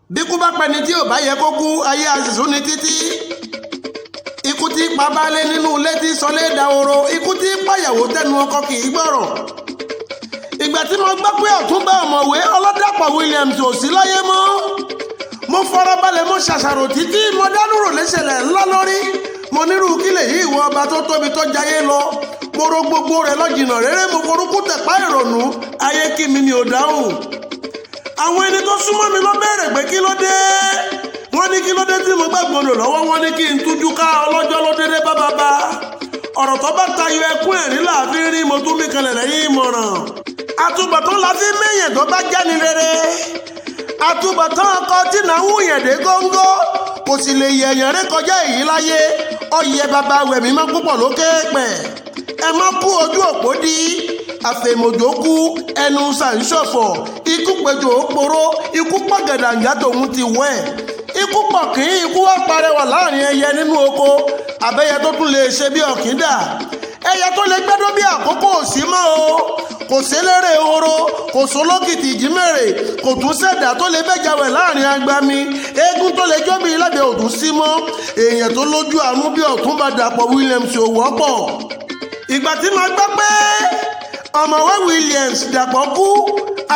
bí kú bá pẹni tí ò bá yẹ kó kú ayé àṣìṣú ni títí. Ikú tí pa baálé nínú ilé tí sọlé dahoro, ikú tí pàyàwó tẹnu ọkọ kì í gbọ́rọ̀. Ìgbà tí mo gbọ́ pé Ọ̀túnba Ọ̀mọ̀wé Ọlọ́dàpọ̀ Williams ò sí láyé mọ́, mo farabalẹ̀ mo ṣàṣàrò títí mo dánúrò léṣẹlẹ̀ ńlá lórí. Mo nírú kílè yìí ìwọ ọba tó tóbi tó jayé lọ, mo ro gbogbo rẹ̀ lọ́jìnà rere, mo forúkú tẹ̀pá ìrònú ayé kí mi ni ò dáhùn. Àwọn ẹni tó súnmọ́ mi ló béèrè pé kí ló dé. Wọ́n ní kí ló dé tí mo gbàgbọ́dọ̀ lọ́wọ́, wọ́n ní kí n tújú ká ọlọ́jọ́ ló dédé bá bàbá. Ọ̀rọ̀ tó bá tayọ ẹkún ẹ̀rín láàfin rí, mo tún mí kanlẹ̀ lẹ́yìn ìmọ̀ràn. Àtúbọ̀tán la fi méyàn tó bá jáni rere. Àtúbọ̀tán ọkọ tí náà ń wùyàn dé góńgó, kò sì lè yẹ èèyàn ré kọjá èyí láyé. Ọyẹ bàbá wẹ̀mí má púpọ̀ lókè pẹ̀. Ẹ má kú ojú òpó dí. Àfèmọ̀jò kú ẹnu sàǹṣọ̀fọ̀. Ikú péjọ òporó, ikú pọ̀gẹ̀dàǹgà tòun ti wẹ̀. Ikú pọ̀ kí ikú wá parẹ́wà láàrin ẹyẹ nínú oko. Àbẹ́yẹ tó tún lè ṣe bí ọ̀kíndà. Ẹyẹ tó lè gbẹ́dọ́ bí àkókò òsì mọ́ o. Kò sélérè ehoro, kò sólókìtì ìjímèrè, kò tún sẹ̀dá tó lè bẹ́jàwẹ̀ láàrin agbami. Eégún tó lè jóbi lábẹ́ òdùn sí mọ́. Èèyàn tó lójú àánú bí Ọ̀túnba Dàpọ̀ Williams ò wọ́pọ̀. Ìgbà tí mo gbọ́ pé Ọ̀mọ̀wé Williams Dàpọ̀ kú,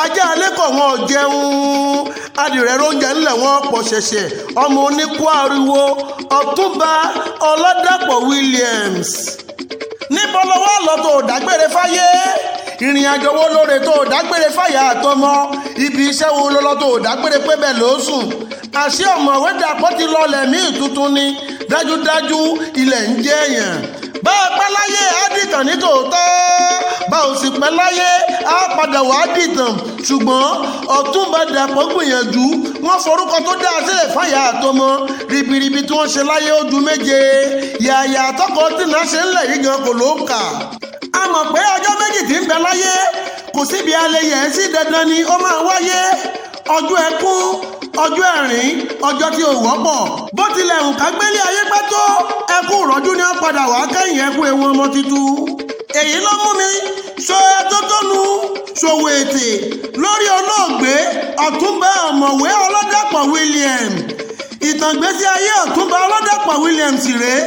ajá alẹ́kọ̀ọ́ wọn ò jẹun, adìrẹ oúnjẹ ńlẹ̀ wọn pọ̀ ṣẹ̀ṣẹ̀. Ọmọ oníkú ariwo Ọ̀túnba Ọlọ́dàpọ̀ Williams. Níbo lọ́wọ́ lọ tó dágbére fáyé? Ìrìn àjò wo lóore tó dágbére fáyà àtọmọ? Ibi iṣẹ́ wo ló lọ tó dágbére pé bẹ́ẹ̀ ló sùn? Àṣé Ọ̀mọ̀wé Dàpọ̀ ti lọlẹ̀ mí tuntun ni. Dájúdájú ilẹ̀ ń jẹ́ èèyàn. Bá a pẹ́ láyé á dìtàn ní tòótọ́, bá ò sì pẹ́ láyé á padà wá dìtàn. Ṣùgbọ́n Ọ̀túnba Dàpọ̀ gbìyànjú, wọ́n forúkọ tó dáa sílẹ̀ fáyà àtọmọ. Ribiribi tí wọ́n ṣe láyé ó ju méje. Yàyà àtọkọ tí náà ṣe ńlẹ̀ yìí gan kò ló ń kà. A mọ̀ pé ọjọ́ méjì tí ń bẹ láyé kò síbi alẹ́yẹ sí, dandan ni ó máa wáyé. Ọjọ́ ẹkún, ọjọ́ ẹ̀rín, ọjọ́ tí ò wọ́pọ̀. Bó tilẹ̀ ń ká gbélé ayé pẹ́ tó, ẹkún ìrọ́jú ni ó padà wá kẹ́yìn ẹkún ewu ọmọ titun. Èyí ló mú mi sọ ẹtótónu ṣòwò ètè lórí olóògbé Ọ̀túnba Ọ̀mọ̀wé Ọlọ́dàpọ̀ Williams. Ìtàngbésí ayé Ọ̀túnba Ọlọ́dàpọ̀ Williams rèé.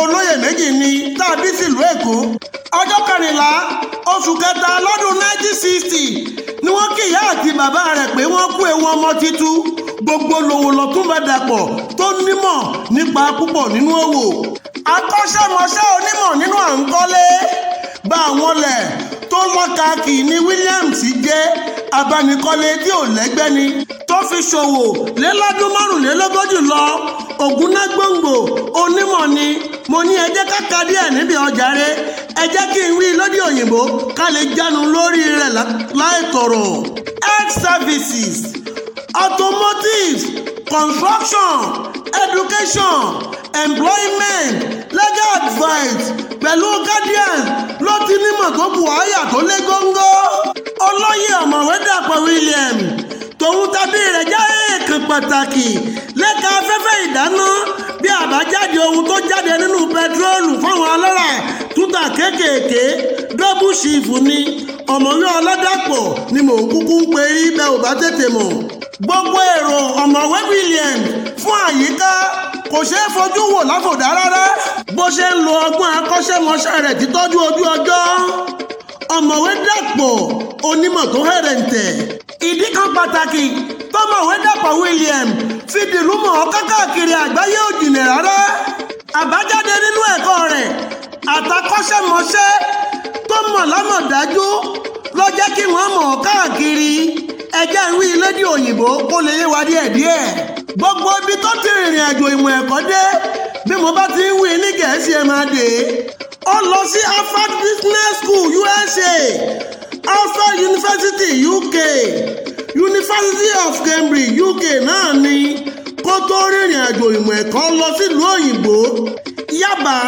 Olóyè méjì ni tàbí sílùú Èkó. Ọjọ́ 14 oṣù kẹta lọ́dún 1960 ni wọ́n kí ìyá àti bàbá rẹ̀ pé wọ́n kú ewu ọmọ titun. Gbogbo lòwò l'Ọ̀túnba Dàpọ̀ tó nímọ̀ nípa púpọ̀ nínú òwò. Akọ́ṣẹ́mọṣẹ́ onímọ̀ nínú à ń kọ́lé. Bá àwọn lẹ̀ tó lọ́kàkì ní Williams jẹ́. Abánikọ́lé tí ò lẹ́gbẹ́ ni, tó fi ṣòwò lélọ́dún 45 lọ. Ògúnnágbòǹgbò onímọ̀ ni. Mo ní ẹ jẹ́ ká ka díẹ̀ níbi ọjà rẹ̀. Ẹ jẹ́ kí n wí lódì òyìnbó ká lè jánu lórí rẹ̀ láìtọ̀rọ̀. Health services, automotive, construction, education, employment, legal advice pẹ̀lú guardian ló ti nímọ̀ tó bu àyà tó lé góńgó. Olóyè Ọ̀mọ̀wé Dàpọ̀ Williams tòun tàbí rẹ̀ jẹ́ èèkàn pàtàkì lẹ́ka afẹ́fẹ́ ìdáná bí àbájáde ohun tó jáde nínú pẹtiróòlù fáwọn ọlọ́rà tútà kéékèèké. Dọ́bù ṣìfù ni Ọ̀mọ̀wé Ọlọ́dàpọ̀ ni mò ń kúkú ń pe rí bẹ́ẹ̀ ò bá tètè mọ̀. Gbogbo èrò Ọ̀mọ̀wé Williams fún àyíká kò ṣeé fojú wò láfòdá rárá. Bó ṣe ń lo ọgbọ́n akọ́ṣẹ́mọṣẹ́ rẹ̀ títọ́jú ojú ọjọ́. Ọ̀mọ̀wé Dàpọ̀ onímọ̀ tó hẹ̀rẹ̀ǹtẹ̀. Ìdí kan pàtàkì tọ́mọ̀wé Dàpọ̀ Williams fi dìlú mọ̀ ọ́ káàkiri àgbáyé ò jìnà rárá. Àbájáde nínú ẹ̀kọ́ rẹ̀ àtàkọ́ṣẹ́mọṣẹ́ tó mọ̀ lámọ̀dájú ló jẹ́ kí wọ́n mọ̀ ọ́ káàkiri. Ẹjẹ́ ń wí lédè òyìnbó kó lè yé wa díẹ̀díẹ̀. Gbogbo ibi tó ti rìnrìn àjò ìmọ̀ ẹ̀kọ́ dé, bí mo bá ti ń wí ní Gẹ̀ẹ́sì ẹ máa dé. Ó lọ sí Harvard Business School USA, Oxford University UK, University of Cambridge UK náà ni. Kó tó rìnrìn àjò ìmọ̀ ẹ̀kọ́ lọ sílùú òyìnbó, Yaba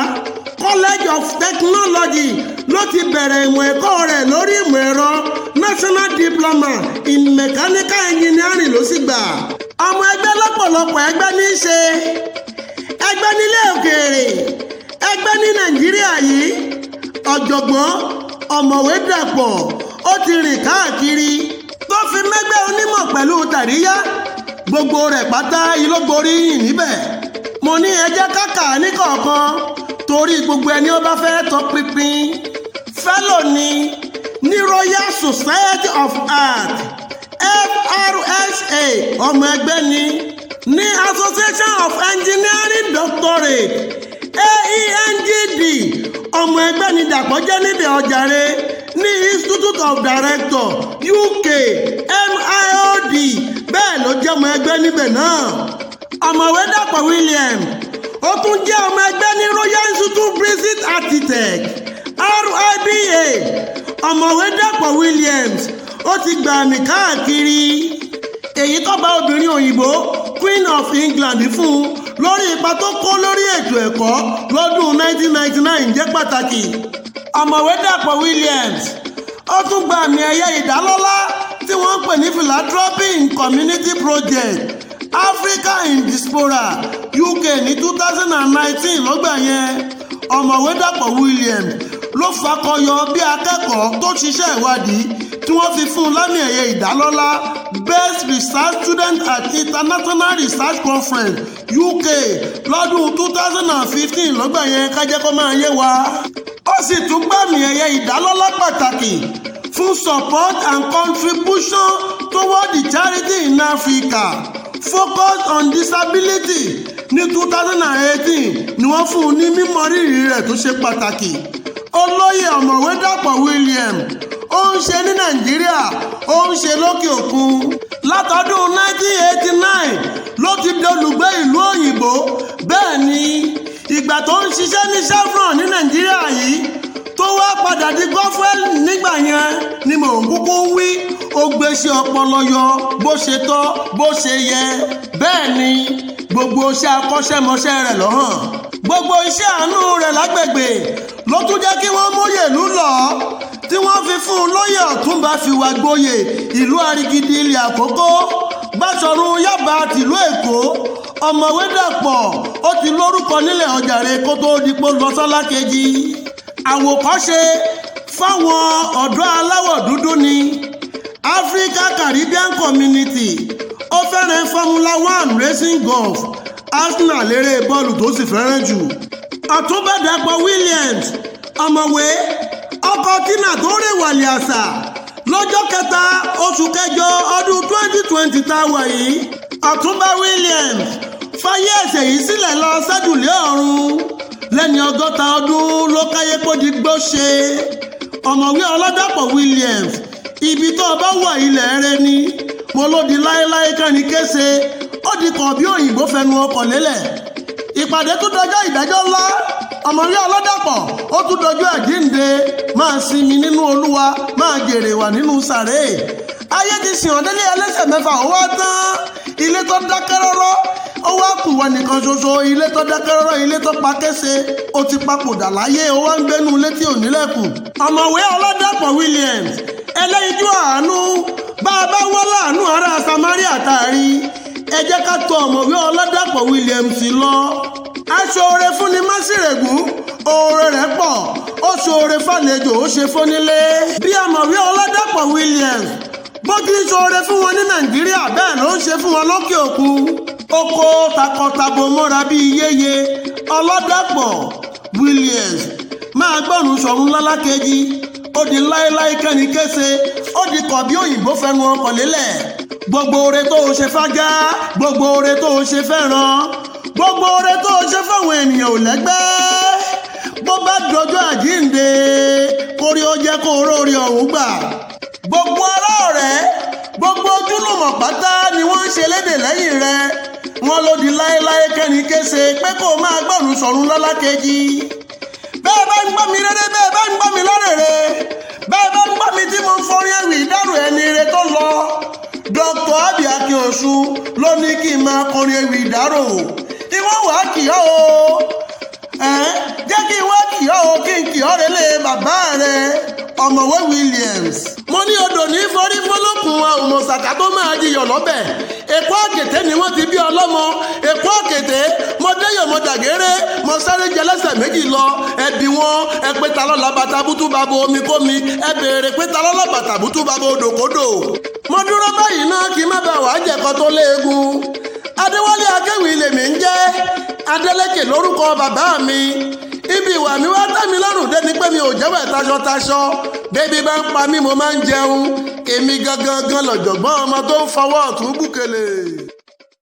College of Technology ló ti bẹ̀rẹ̀ ìmọ̀ ẹ̀kọ́ rẹ̀ lórí ìmọ̀ ẹ̀rọ National Diploma in Mechanical Engineering ló sì gbà. Ọmọ ẹgbẹ́ lọ́pọ̀lọpọ̀ ẹgbẹ́ ní í ṣe. Ẹgbẹ́ nílé òkèèrè, ẹgbẹ́ ní Nàìjíríà yìí. Ọ̀jọ̀gbọ́n Ọ̀mọ̀wé Dàpọ̀ ó ti rìn káàkiri tó fi mẹ́gbẹ́ onímọ̀ pẹ̀lú tàríyá gbogbo rẹ̀ pátá ìlógboríyìn níbẹ̀. mo ní ẹ jẹ́ ká kà á ní kọ̀ọ̀kan torí gbogbo ẹni ó bá fẹ́ tọpinpin. fellow ní Royal Society of Art FRSA ọmọ ẹgbẹ́ ní Association of Engineering Doctorate AENGD ọmọ ẹgbẹ́ ní Dàpọ̀ jẹ́ níbẹ̀ ọjàre ní Institute of Director UK MIOD bẹ́ẹ̀ ló jẹ́ ọmọ ẹgbẹ́ níbẹ̀ náà. ọ̀mọ̀wé Dàpọ̀ William ó tún jẹ́ ọmọ ẹgbẹ́ ní Royal Institute Brexit Architect RIBA. ọ̀mọ̀wé Dàpọ̀ Williams ó ti gbà àmì káàkiri èyí tó bá obìnrin òyìnbó Queen of England fún lórí ipa tó kó lórí ètò ẹ̀kọ́ lọ́dún 1999 jẹ́ pàtàkì. ọ̀mọ̀wé Dàpọ̀ Williams ó tún gba àmì ẹ̀yẹ ìdálọ́lá tí wọ́n ń pè ní philanthropy in community project Africa in Diaspora UK ní 2019 lọ́gbà yẹn. ọ̀mọ̀wé Dàpọ̀ Williams ló fakọyọ bí akẹ́kọ̀ọ́ tó ṣiṣẹ́ ìwádìí tí wọ́n fi fún un lámì ẹ̀yẹ ìdálọ́lá Best Research Student at International Research Conference UK lọ́dún 2015 lọ́gbà yẹn kájẹ́ kó máa yé wa. ó sì tún gbàmì ẹ̀yẹ ìdálọ́lá pàtàkì fún support and contribution toward the charity in Africa focused on disability ní 2018 ni wọ́n fún un ní mímọrírì rẹ̀ tó ṣe pàtàkì. olóyè ọ̀mọ̀wé Dàpọ̀ William ó ń ṣe ní Nàìjíríà ó ń ṣe lókè òkun. látọdún 1989 ló ti di olùgbé ìlú òyìnbó. bẹ́ẹ̀ ni ìgbà tó ń ṣiṣẹ́ ní Chevron ní Nàìjíríà yìí tó wá padà di gọ́fẹ́l nígbà yẹn ni mò ń kúkú wí ó gbéṣẹ́ ọpọlọ yọ bó ṣe tọ́ bó ṣe yẹ. bẹ́ẹ̀ ni gbogbo iṣẹ́ akọ́ṣẹ́mọṣẹ́ rẹ̀ ló hàn. gbogbo iṣẹ́ àánú rẹ̀ lágbègbè ló tún jẹ́ kí wọ́n móyè lù lọ tí wọ́n fi fún un lóyè Ọ̀túnba fìwà gboyè ìlú Arigidi ilẹ̀ Àkókó Báṣọ̀run Yábà tìlú Èkó. ọ̀mọ̀wé Dàpọ̀ ó ti lórúkọ nílẹ̀ ọjàre kó tó dipò lọ sọ́lá kejì. àwòkọ́ṣe fáwọn ọ̀dọ́ aláwọ̀ dúdú ní Africa Caribbean Community. ó fẹ́ràn Formula 1 racing golf Arsenal eré bọ́ọ̀lù tó sì fẹ́ràn jù. Ọ̀túnba Dàpọ̀ Williams ọ̀mọ̀wé ọkọ̀ Tina tó rèwàlẹ̀ àṣà lọ́jọ́ 3 oṣù kẹjọ ọdún 2020 tá a wà yìí. Ọ̀túnba Williams fayé ẹ̀sẹ̀ yìí sílẹ̀ lọ sájùlé ọ̀run lẹ́ni 60 ọdún ló káyé kó di gbó ṣe. ọ̀mọ̀wé Ọládàpọ̀ Williams ibi tó bá wà ilẹ̀ rẹ ni mo ló di láéláé kẹ́ni kése ó di kàn bí òyìnbó fẹnu ọkọ̀ lélẹ̀. ìpàdé tó dọjọ́ ìdájọ́ ńlá ọ̀mọ̀wé Ọládàpọ̀ ó tún dọjọ́ àjíǹde máa sinmi nínú Olúwa máa jèrè wà nínú sàré. ayé ti sìn ọ́ délé ẹlẹ́sẹ̀ mẹ́fà ó wá tán ilé tó dákẹ́ rọ́rọ́ ó wá kù wọ nìkan ṣoṣo ilé tó dákẹ́ rọ́rọ́ ilé tó pa kése ó ti papòdà láyé ó wá ń gbénu létí onílẹ̀kùn. ọ̀mọ̀wé Ọládàpọ̀ Williams ẹlẹ́yinjú àánú bá a bá wọ́n láàánú ará Samaria tààrí ẹ jẹ́ ká tọ̀ ọ̀mọ̀wé Ọládàpọ̀ Williams lọ. aṣoore fúnni másìrègùn oore rẹ̀ pọ̀ ó ṣoore fàlejò ó ṣe fónílé. bí ọ̀mọ̀wé Ọládàpọ̀ Williams bó ti ń ṣoore fún wọn ní Nàìjíríà bẹ́ẹ̀ ló ń ṣe fún wọn lókè òkun. ó kó takọtabo mọ́ra bíi yéye. Ọládàpọ̀ Williams máa gbọ́rùn sọ̀run lálákejì ó di láéláé kẹ́ni kése ó di kọ̀ bí òyìnbó fẹnu ọkọ̀ lélẹ̀. gbogbo oore tó o ṣe fájá gbogbo oore tó o ṣe fẹ́ràn gbogbo oore tó o ṣe fáwọn ènìyàn ò lẹ́gbẹ́. bó bá dọjọ́ àjíǹde kórí ó jẹ́ kó rórí ọ̀hún gbà. gbogbo ará ọ̀rẹ́ gbogbo ojúlùmọ̀ pátá ni wọ́n ń ṣe lédè lẹ́yìn rẹ. wọ́n ló di láéláé kẹ́ni kése pé kó o máa gbọ́rùn sọ̀run lálákejì. bẹ́ẹ̀ bá ń gbọ́ mi rere bẹ́ẹ̀ bá ń gbọ́ mi lọ́rẹ̀rẹ̀ bẹ́ẹ̀ bá ń gbọ́ mi tí mo ń forin ẹ̀wì ìdárò ẹni rẹ tó lọ. Dr. Abi Akinosu ló ní kí n máa kọrin ewì ìdárò. ìwọ́n wà á kì ọ́ o jẹ́ kí n wá kì ọ́ o kí n kì ọ́ relé bàbá rẹ ọ̀mọ̀wé Williams. mo ní odò ní forí fọlọ́kùn òmòsàkà tó máa jiyọ̀ lọ́bẹ̀. èkó àkèté ni wọ́n ti bí ọlọ́mọ èkó àkèté mo déyọ̀ mo dàgéré mo sáré jẹ lẹ́sẹ̀ méjì lọ ẹbí wọn ẹ pé ta lọ́la bàtà bútú bàbá omi kómi ẹ béèrè pé ta lọ́la bàtà bútú bàbá odòkodò. mo dúró báyìí náà kí má bàa wàá jẹ̀kọ́ tó léegun. Adéwálé Akéwì lèmi ń jẹ́ Adélékè lórúkọ bàbá mi. Ibi ìwà mi wá tẹ́ mi lọ́rùn dé ni pé mi ò jẹ́wọ́ taṣọ bébí bá ń pa mí mo máa ń jẹun èmi gangan lọ̀jọ̀gbọ́n ọmọ tó ń fọwọ́ ọ̀tún bùkélé.